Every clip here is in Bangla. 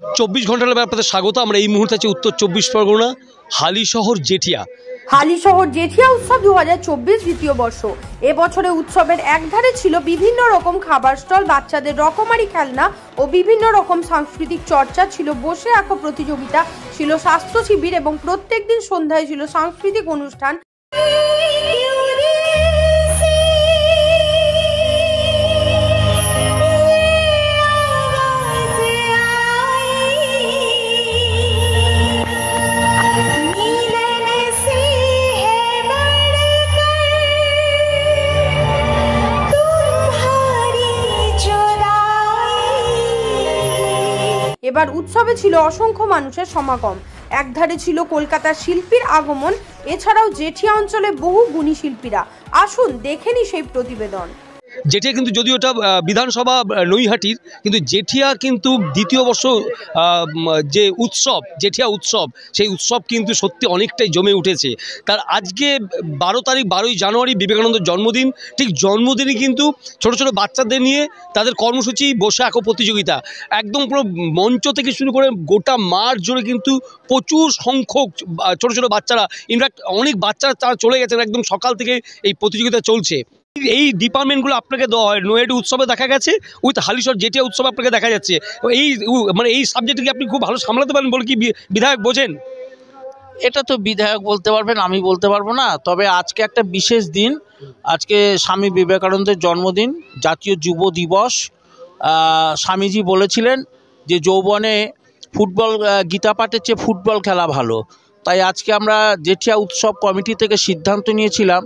24 ঘন্টার ব্যাপারে স্বাগত। আমরা এই মুহূর্তে আছি উত্তর 24 পরগনা হালিশহর জেঠিয়া। হালিশহর জেঠিয়া উৎসব 2024 দ্বিতীয় বর্ষ। এবছরে উৎসবের একধারে ছিল বিভিন্ন রকম খাবার স্টল, বাচ্চাদের রকমারি খেলনা ও বিভিন্ন রকম সাংস্কৃতিক চর্চা, ছিল বসে আঁকো প্রতিযোগিতা, ছিল স্বাস্থ্য শিবির এবং প্রত্যেকদিন সন্ধ্যায় ছিল সাংস্কৃতিক অনুষ্ঠান। এবার উৎসবে ছিল অসংখ্য মানুষের সমাগম। একধারে ছিল কলকাতার শিল্পীর আগমন, এছাড়াও জেঠিয়া অঞ্চলে বহু গুণী শিল্পীরা। আসুন দেখে নি সেই প্রতিবেদন। জেঠিয়া কিন্তু যদিও ওটা বিধানসভা নৈহাটির, কিন্তু জেঠিয়া কিন্তু দ্বিতীয় বর্ষ যে উৎসব জেঠিয়া উৎসব, সেই উৎসব কিন্তু সত্যি অনেকটাই জমে উঠেছে। তার আজকে 12 জানুয়ারি বিবেকানন্দের জন্মদিন। ঠিক জন্মদিনই কিন্তু ছোট ছোট বাচ্চাদের নিয়ে তাদের কর্মসূচি, বসে আঁকো প্রতিযোগিতা, একদম পুরো মঞ্চ থেকে শুরু করে গোটা মাঠ জুড়ে কিন্তু প্রচুর সংখ্যক ছোট ছোট বাচ্চারা, ইনফ্যাক্ট অনেক বাচ্চারা তারা চলে গেছেন, একদম সকাল থেকে এই প্রতিযোগিতা চলছে। এই ডিপার্টমেন্টগুলো আপনাকে দেওয়া হয়। নৈহাটি উৎসবে দেখা গেছে, উইথ হালিশহর জেঠিয়া উৎসবে আপনাকে দেখা যাচ্ছে। এই মানে এই সাবজেক্টকে আপনি খুব ভালো সামলাতে পারেন বলে কি বিধায়ক বোঝেন? এটা তো বিধায়ক বলতে পারবেন, আমি বলতে পারবো না। তবে আজকে একটা বিশেষ দিন, আজকে স্বামী বিবেকানন্দের জন্মদিন, জাতীয় যুব দিবস। স্বামীজি বলেছিলেন যে যৌবনে ফুটবল, গীতা পাঠের চেয়ে ফুটবল খেলা ভালো। তাই আজকে আমরা জেঠিয়া উৎসব কমিটি থেকে সিদ্ধান্ত নিয়েছিলাম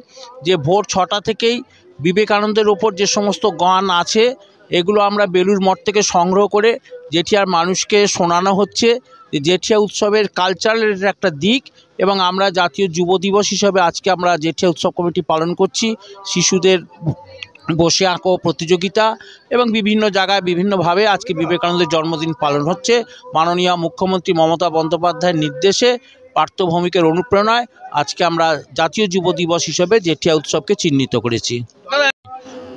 যে ভোর 6টা থেকেই বিবেকানন্দের ওপর যে সমস্ত গান আছে এগুলো আমরা বেলুড় মঠ থেকে সংগ্রহ করে জেঠিয়ার মানুষকে শোনানো হচ্ছে। জেঠিয়া উৎসবের কালচারের একটা দিক, এবং আমরা জাতীয় যুব দিবস হিসাবে আজকে আমরা জেঠিয়া উৎসব কমিটি পালন করছি। শিশুদের বসে আঁকো প্রতিযোগিতা এবং বিভিন্ন জায়গায় বিভিন্নভাবে আজকে বিবেকানন্দের জন্মদিন পালন হচ্ছে। মাননীয় মুখ্যমন্ত্রী মমতা বন্দ্যোপাধ্যায়ের নির্দেশে, পার্থ ভৌমিকের অনুপ্রেরণায় আজকে আমরা জাতীয় যুব দিবস হিসেবে জেঠিয়া উৎসবকে চিহ্নিত করেছি।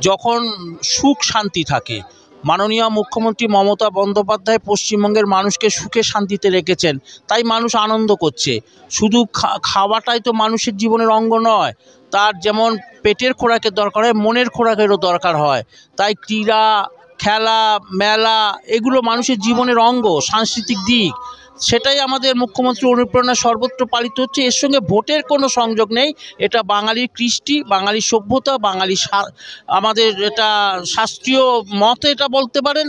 যখন সুখ শান্তি থাকে, মাননীয় মুখ্যমন্ত্রী মমতা বন্দ্যোপাধ্যায় পশ্চিমবঙ্গের মানুষকে সুখে শান্তিতে রেখেছেন, তাই মানুষ আনন্দ করছে। শুধু খাওয়াটাই তো মানুষের জীবনের অঙ্গ নয়, তার যেমন পেটের খোরাকের দরকার হয়, মনের খোরাকেরও দরকার হয়। তাই ক্রীড়া, খেলা, মেলা এগুলো মানুষের জীবনের অঙ্গ, সাংস্কৃতিক দিক। সেটাই আমাদের মুখ্যমন্ত্রীর অনুপ্রেরণা সর্বত্র পালিত হচ্ছে। এর সঙ্গে ভোটের কোনো সংযোগ নেই। এটা বাঙালির কৃষ্টি, বাঙালির সভ্যতা, আমাদের এটা শাস্ত্রীয় মত এটা বলতে পারেন।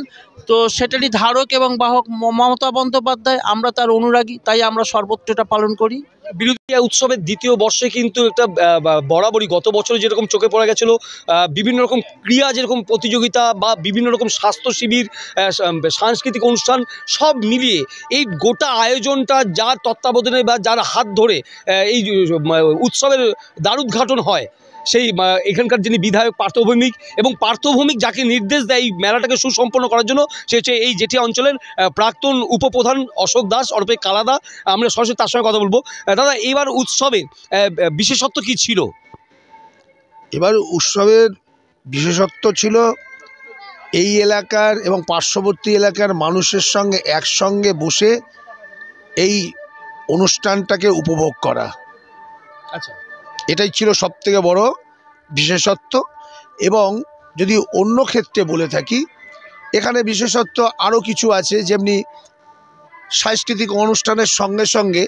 তো সেটারই ধারক এবং বাহক মমতা বন্দ্যোপাধ্যায়, আমরা তার অনুরাগী, তাই আমরা সর্বত্র এটা পালন করি। বিরোধী উৎসবের দ্বিতীয় বর্ষে কিন্তু একটা বরাবরই গত বছরে যেরকম চোখে পড়ে গেছিলো, বিভিন্ন রকম ক্রিয়া, যেরকম প্রতিযোগিতা বা বিভিন্ন রকম স্বাস্থ্য শিবির, সাংস্কৃতিক অনুষ্ঠান সব মিলিয়ে এই গোটা আয়োজনটা যার তত্ত্বাবধানে বা যার হাত ধরে এই উৎসবের দ্বারুদ্ঘাটন হয়, সেই এখানকার যিনি বিধায়ক পার্থ ভৌমিক, এবং পার্থ ভৌমিক যাকে নির্দেশ দেয় এই মেলাটাকে সুসম্পন্ন করার জন্য, সে হচ্ছে এই জেঠিয়া অঞ্চলের প্রাক্তন উপপ্রধান অশোক দাস ওরফে কালাদা। আমরা সরাসরি তার সঙ্গে কথা বলবো। দাদা, এবার উৎসবের বিশেষত্ব কি ছিল? এবার উৎসবের বিশেষত্ব ছিল এই এলাকার এবং পার্শ্ববর্তী এলাকার মানুষের সঙ্গে একসঙ্গে বসে এই অনুষ্ঠানটাকে উপভোগ করা। আচ্ছা, এটাই ছিল সবথেকে বড় বিশেষত্ব। এবং যদি অন্য ক্ষেত্রে বলে থাকি, এখানে বিশেষত্ব আরও কিছু আছে, যেমনি সাংস্কৃতিক অনুষ্ঠানের সঙ্গে সঙ্গে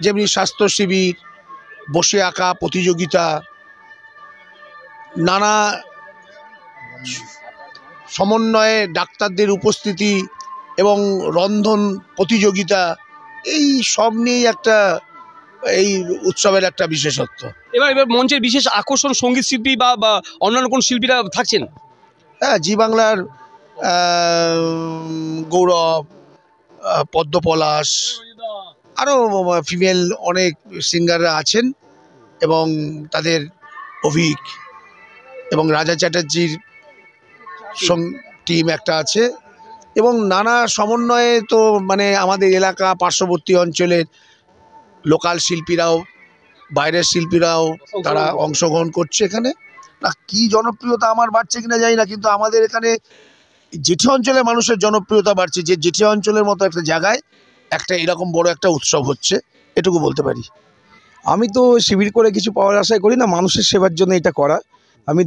যেমনি স্বাস্থ্য শিবির, বসে আঁকা প্রতিযোগিতা, নানা সমন্বয়ে ডাক্তারদের উপস্থিতি এবং রন্ধন প্রতিযোগিতা, এই সব নিয়েই একটা এই উৎসবের একটা বিশেষত্ব। এবার মঞ্চের বিশেষ আকর্ষণ সঙ্গীত শিল্পী বা অন্যান্য কোন শিল্পীরা থাকছেন? হ্যাঁ, জি বাংলার গৌরব, পদ্মপলাশ, আরও ফিমেল অনেক সিঙ্গাররা আছেন, এবং তাদের অভিক এবং রাজা চ্যাটার্জির টিম একটা আছে, এবং নানা সমন্বয়ে তো মানে আমাদের এলাকা পার্শ্ববর্তী অঞ্চলের লোকাল শিল্পীরাও, বাইরের শিল্পীরাও তারা অংশগ্রহণ করছে এখানে। না কি জনপ্রিয়তা আমার বাড়ছে কিনা জানি না, কিন্তু আমাদের এখানে জেঠিয়া অঞ্চলে মানুষের জনপ্রিয়তা বাড়ছে, যে জেঠিয়া অঞ্চলের মতো একটা জায়গায় একটা এরকম বড় একটা উৎসব হচ্ছে, এটুকু বলতে পারি। আমি তো শিবির করে কিছু পাওয়ার আশাই করি না, মানুষের সেবার জন্য এটা করা। আমি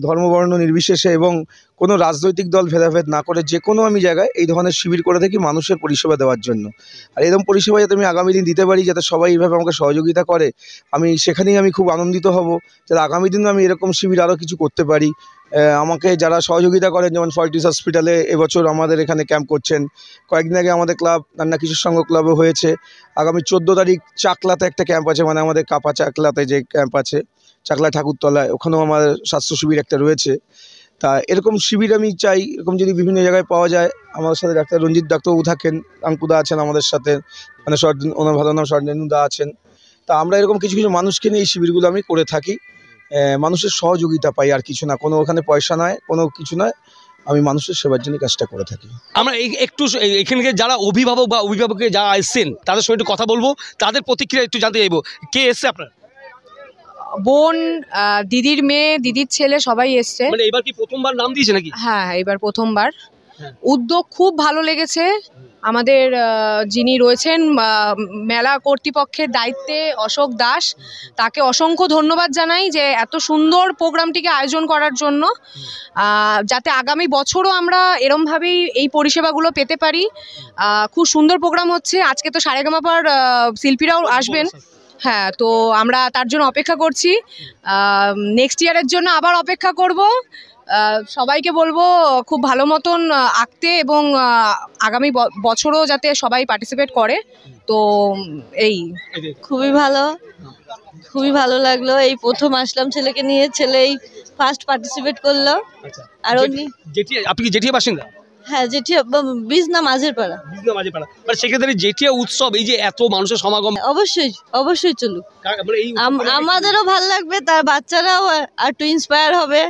ধর্মবর্ণ নির্বিশেষে এবং কোনো রাজনৈতিক দল ভেদাভেদ না করে যে কোনো আমি জায়গায় এই ধরনের শিবির করে থাকি মানুষের পরিষেবা দেওয়ার জন্য। আর এরকম পরিষেবা যাতে আমি আগামী দিন দিতে পারি, যাতে সবাই এইভাবে আমাকে সহযোগিতা করে, আমি সেখানেই আমি খুব আনন্দিত হব, যাতে আগামী দিনও আমি এরকম শিবির আরও কিছু করতে পারি। আমাকে যারা সহযোগিতা করেন, যেমন ফর্টিস হসপিটালে এবছর আমাদের এখানে ক্যাম্প করছেন, কয়েকদিন আগে আমাদের ক্লাব নান্না কিশোর সংঘ ক্লাবে হয়েছে, আগামী 14 তারিখ চাকলাতে একটা ক্যাম্প আছে, মানে আমাদের কাপা চাকলাতে যে ক্যাম্প আছে চাকলা ঠাকুরতলায়, ওখানেও আমার স্বাস্থ্য শিবির একটা রয়েছে। তা এরকম শিবির আমি চাই, এরকম যদি বিভিন্ন জায়গায় পাওয়া যায়। আমার সাথে ডাক্তার রঞ্জিত ডাক্তারবাবু থাকেন, আঙ্কুদা আছেন আমাদের সাথে, মানে ওনার ভালো নাম স্বর্ণেন্দুদা আছেন। তা আমরা এরকম কিছু কিছু মানুষকে নিয়ে এই শিবিরগুলো আমি করে থাকি, মানুষের সহযোগিতা পাই, আর কিছু না, কোনো ওখানে পয়সা নয়, কোনো কিছু নয়, আমি মানুষের সেবার জন্য কাজটা করে থাকি। আমরা একটু এখানে যারা অভিভাবক বা অভিভাবকের যারা এসছেন তাদের সঙ্গে একটু কথা বলবো, তাদের প্রতিক্রিয়া একটু জানতে চাইবো। কে এসছে আপনার? বোন, দিদির মেয়ে, দিদির ছেলে, সবাই এসছে। মানে এবার কি প্রথমবার নাম দিয়েছে নাকি? হ্যাঁ, এবার প্রথমবার। উদ্যোগ খুব ভালো লেগেছে। আমাদের যিনি রয়েছেন মেলা কর্তৃপক্ষের দায়িত্বে, অশোক দাস, তাকে অসংখ্য ধন্যবাদ জানাই যে এত সুন্দর প্রোগ্রামটিকে আয়োজন করার জন্য, যাতে আগামী বছরও আমরা এরমভাবেই এই পরিষেবাগুলো পেতে পারি। খুব সুন্দর প্রোগ্রাম হচ্ছে। আজকে তো সারেগামাপার শিল্পীরাও আসবেন। হ্যাঁ, তো আমরা তার জন্য অপেক্ষা করছি, নেক্সট ইয়ারের জন্য আবার অপেক্ষা করব। সবাইকে বলবো খুব ভালো মতন আঁকতে এবং আগামী বছরও যাতে সবাই পার্টিসিপেট করে। তো এই খুবই ভালো লাগলো। এই প্রথম আসলাম ছেলেকে নিয়ে, ছেলেই ফার্স্ট পার্টিসিপেট করলো। আর আপনি কি জেঠিয়া বাসিন্দা? হ্যাঁ, জেঠিয়া বিজনা মাঝের পাড়া। মানে সেক্ষেত্রে জেঠিয়া উৎসব, এই যে এত মানুষের সমাগম, অবশ্যই চলুক, আমাদেরও ভালো লাগবে, তার বাচ্চারাও একটু ইন্সপায়ার হবে।